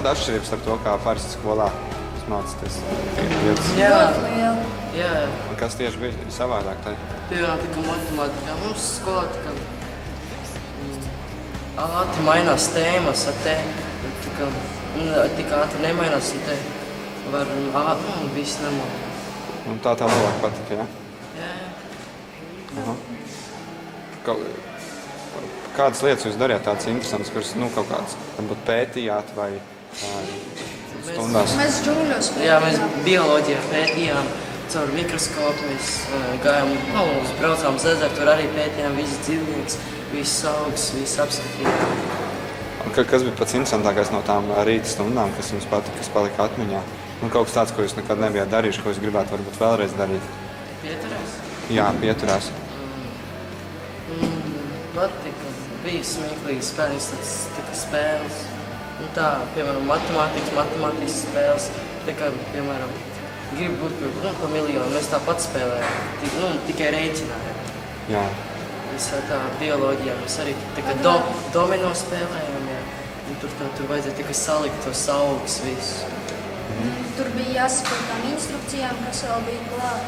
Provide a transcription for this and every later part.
kāda atšķirības starp to, kā parasti skolā mācāties lietas? Jā. Un kas tieši bija savādāk? Piemēram, tā kā matemātikā mums skolā ātri mainās tēmas ar te. Tik ātri nemainās un te var viss nemāk. Un tā labāk patika, jā? Jā. Aha. Kādas lietas jūs darījāt tādas interesantas, kuras kaut kādas varbūt pētījāt vai stundās? Mēs džungļos pētījām. Jā, mēs bioloģijā pētījām. Caur mikroskopu mēs gājām, braucām uz ezeru, tur arī pētījām visus dzīvniekus, visus augus, visus apskatījām. Kas bija pats interesantākais no tām rīta stundām, kas jums patika, kas palika atmiņā? Kaut kas tāds, ko jūs nekad nebijāt darījuši, ko jūs gribētu varbūt vēlreiz darīt? Pieturās? Jā, pieturās. Patika, bija smieklīgas spēles, spēles. Tā, piemēram, matemātikas spēles. Tā kā, piemēram, gribu būt pa miljonu, mēs tāpat spēlējām, tikai rēķinājām. Jā. Visā tā bioloģijā mēs arī tā kā domino spēlējām, jā. Un tur vajadzēja tikai salikt tos augus visu. Tur bija jāsako tām instrukcijām, kas vēl bija klāt.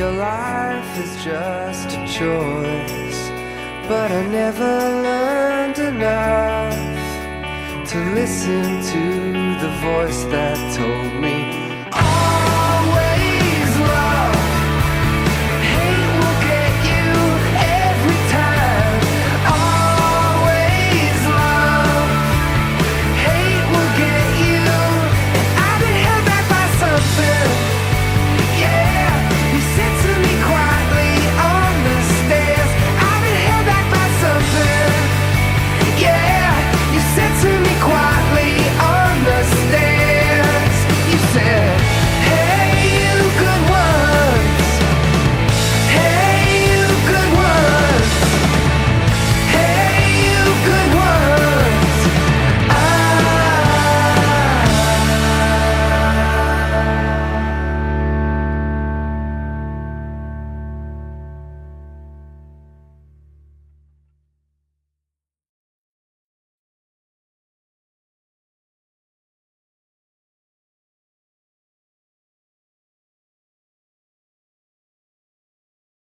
Your life is just a choice, but I never learned enough to listen to the voice that told me